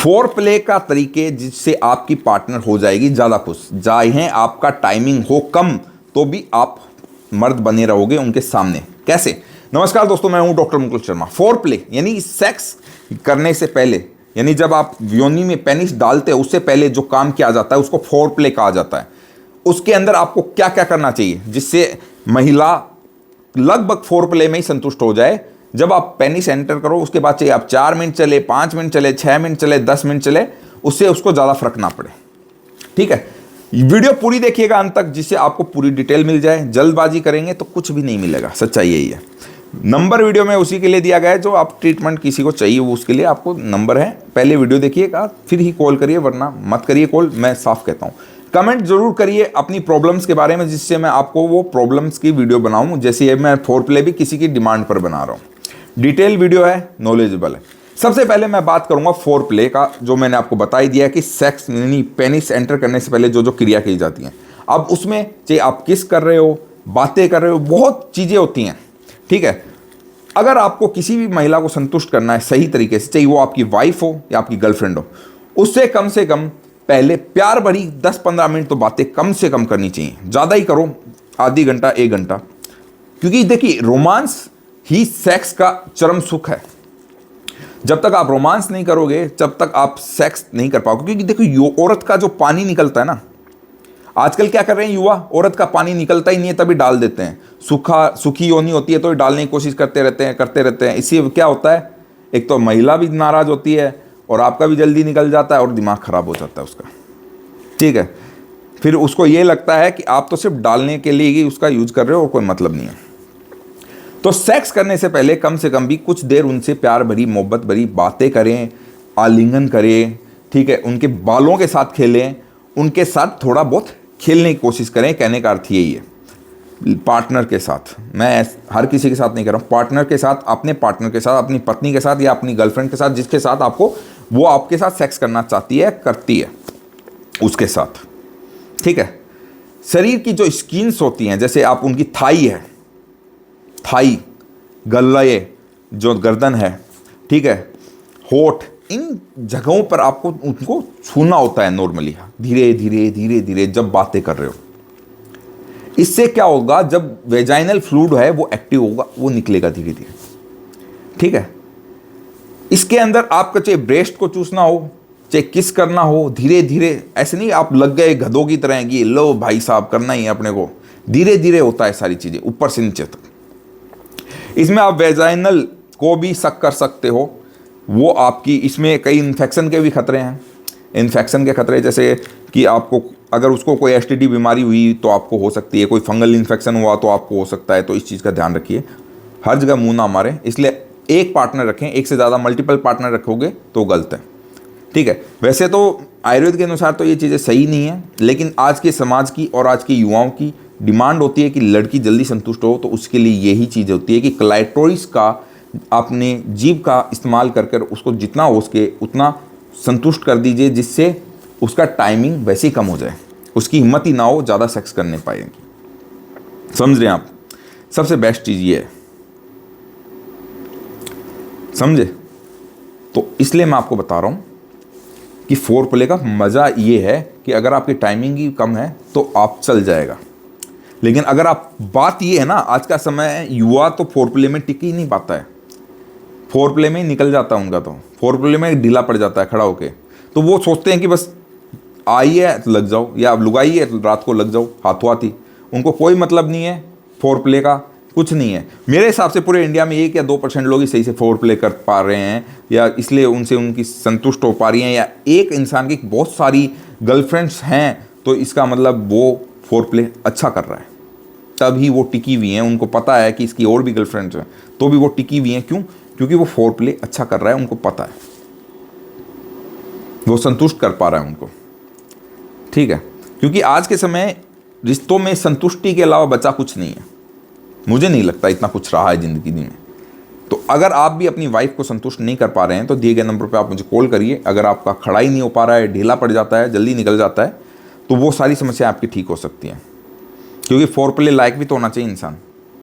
Four play का तरीके जिससे आपकी पार्टनर हो जाएगी ज़्यादा खुश, चाहे आपका टाइमिंग हो कम तो भी आप मर्द बने रहोगे उनके सामने। कैसे? नमस्कार दोस्तों, मैं हूं doctor Mukul Sharma. Four play यानी सेक्स करने से पहले, यानी जब आप योनि में पेनिस डालते हो उससे पहले जो काम किया जाता है उसको फोर प्ले कहा जाता है। उसके अंदर आपको क्या क्या करना चाहिए जिससे महिला लगभग फोर प्ले में ही संतुष्ट हो जाए। जब आप पेनिस एंटर करो उसके बाद चाहिए आप 4 मिनट चले, 5 मिनट चले, 6 मिनट चले, 10 मिनट चले, उससे उसको ज़्यादा फर्क ना पड़े। ठीक है, वीडियो पूरी देखिएगा अंत तक जिससे आपको पूरी डिटेल मिल जाए। जल्दबाजी करेंगे तो कुछ भी नहीं मिलेगा, सच्चाई यही है। नंबर वीडियो में उसी के लिए दिया गया है जो आप ट्रीटमेंट किसी को चाहिए वो उसके लिए आपको नंबर है। पहले वीडियो देखिएगा फिर ही कॉल करिए, वरना मत करिए कॉल, मैं साफ कहता हूँ। कमेंट जरूर करिए अपनी प्रॉब्लम्स के बारे में जिससे मैं आपको वो प्रॉब्लम्स की वीडियो बनाऊं। जैसे ये मैं फोर प्ले भी किसी की डिमांड पर बना रहा हूँ। डिटेल वीडियो है, नॉलेजेबल है। सबसे पहले मैं बात करूंगा फोर प्ले का, जो मैंने आपको बता ही दिया कि सेक्स यानी पेनिस एंटर करने से पहले जो जो क्रिया की जाती हैं। अब उसमें चाहे आप किस कर रहे हो, बातें कर रहे हो, बहुत चीज़ें होती हैं। ठीक है, अगर आपको किसी भी महिला को संतुष्ट करना है सही तरीके से, चाहे वो आपकी वाइफ हो या आपकी गर्लफ्रेंड हो, उससे कम से कम पहले प्यार भरी 10-15 मिनट तो बातें कम से कम करनी चाहिए। ज़्यादा ही करो, आधी घंटा 1 घंटा, क्योंकि देखिए रोमांस ही सेक्स का चरम सुख है। जब तक आप रोमांस नहीं करोगे जब तक आप सेक्स नहीं कर पाओगे। क्योंकि देखो औरत का जो पानी निकलता है ना, आजकल क्या कर रहे हैं युवा, औरत का पानी निकलता ही नहीं है तभी डाल देते हैं। सुखी योनि होती है तो डालने की कोशिश करते रहते हैं। इससे क्या होता है, एक तो महिला भी नाराज होती है और आपका भी जल्दी निकल जाता है और दिमाग खराब हो जाता है उसका। ठीक है, फिर उसको ये लगता है कि आप तो सिर्फ डालने के लिए ही उसका यूज कर रहे हो और कोई मतलब नहीं है। तो सेक्स करने से पहले कम से कम भी कुछ देर उनसे प्यार भरी मोहब्बत भरी बातें करें, आलिंगन करें। ठीक है, उनके बालों के साथ खेलें, उनके साथ थोड़ा बहुत खेलने की कोशिश करें। कहने का अर्थ यही है। पार्टनर के साथ, मैं हर किसी के साथ नहीं कर रहा हूँ, पार्टनर के साथ, अपने पार्टनर के साथ, अपनी पत्नी के साथ या अपनी गर्लफ्रेंड के साथ, जिसके साथ आपको वो आपके साथ सेक्स करना चाहती है, करती है, उसके साथ। ठीक है, शरीर की जो स्किन्स होती हैं, जैसे आप उनकी थाई है, थाई, गले, जो गर्दन है, ठीक है, होठ, इन जगहों पर आपको उनको छूना होता है नॉर्मली, धीरे धीरे धीरे धीरे जब बातें कर रहे हो। इससे क्या होगा, जब वेजाइनल फ्लूइड है वो एक्टिव होगा, वो निकलेगा धीरे धीरे। ठीक है, इसके अंदर आपका चाहे ब्रेस्ट को चूसना हो, चाहे किस करना हो, धीरे धीरे, ऐसे नहीं आप लग गए गधों की तरह कि लो भाई साहब करना ही है अपने को। धीरे धीरे होता है सारी चीजें, ऊपर से नीचे तक। इसमें आप वेजाइनल को भी सक कर सकते हो। वो आपकी, इसमें कई इन्फेक्शन के भी खतरे हैं। इन्फेक्शन के खतरे जैसे कि आपको अगर उसको कोई एसटीडी बीमारी हुई तो आपको हो सकती है, कोई फंगल इन्फेक्शन हुआ तो आपको हो सकता है। तो इस चीज़ का ध्यान रखिए, हर जगह मुंह ना मारें। इसलिए एक पार्टनर रखें, एक से ज़्यादा मल्टीपल पार्टनर रखोगे तो गलत है। ठीक है, वैसे तो आयुर्वेद के अनुसार तो ये चीज़ें सही नहीं है, लेकिन आज के समाज की और आज के युवाओं की डिमांड होती है कि लड़की जल्दी संतुष्ट हो, तो उसके लिए यही चीज़ होती है कि क्लाइटोरिस का, अपने जीभ का इस्तेमाल कर कर उसको जितना हो सके उतना संतुष्ट कर दीजिए, जिससे उसका टाइमिंग वैसे ही कम हो जाए, उसकी हिम्मत ही ना हो ज़्यादा सेक्स करने पाएगी। समझ रहे हैं आप? सबसे बेस्ट चीज़ ये है, समझे? तो इसलिए मैं आपको बता रहा हूँ कि फोर प्ले का मज़ा ये है कि अगर आपकी टाइमिंग ही कम है तो आप चल जाएगा। लेकिन अगर आप, बात ये है ना, आज का समय युवा तो फोर प्ले में टिक ही नहीं पाता है, फोर प्ले में ही निकल जाता है उनका, तो फोर प्ले में ढीला पड़ जाता है खड़ा होके। तो वो सोचते हैं कि बस आई है तो लग जाओ, या लुगाई है तो रात को लग जाओ हाथों हाथी। उनको कोई मतलब नहीं है फोर प्ले का, कुछ नहीं है। मेरे हिसाब से पूरे इंडिया में 1 या 2% लोग ही सही से फोर प्ले कर पा रहे हैं, या इसलिए उनसे उनकी संतुष्ट हो पा रही हैं, या एक इंसान की बहुत सारी गर्लफ्रेंड्स हैं तो इसका मतलब वो फोर प्ले अच्छा कर रहा है, तभी वो टिकी हुई हैं। उनको पता है कि इसकी और भी गर्लफ्रेंड्स हैं तो भी वो टिकी हुई हैं। क्यों? क्योंकि वो फोर प्ले अच्छा कर रहा है, उनको पता है, वो संतुष्ट कर पा रहा है उनको। ठीक है, क्योंकि आज के समय रिश्तों में संतुष्टि के अलावा बचा कुछ नहीं है। मुझे नहीं लगता इतना कुछ रहा है ज़िंदगी में। तो अगर आप भी अपनी वाइफ को संतुष्ट नहीं कर पा रहे हैं तो दिए गए नंबर पर आप मुझे कॉल करिए। अगर आपका खड़ा ही नहीं हो पा रहा है, ढीला पड़ जाता है, जल्दी निकल जाता है, तो वो सारी समस्या आपकी ठीक हो सकती हैं। क्योंकि फोर प्ले लायक भी तो होना चाहिए इंसान।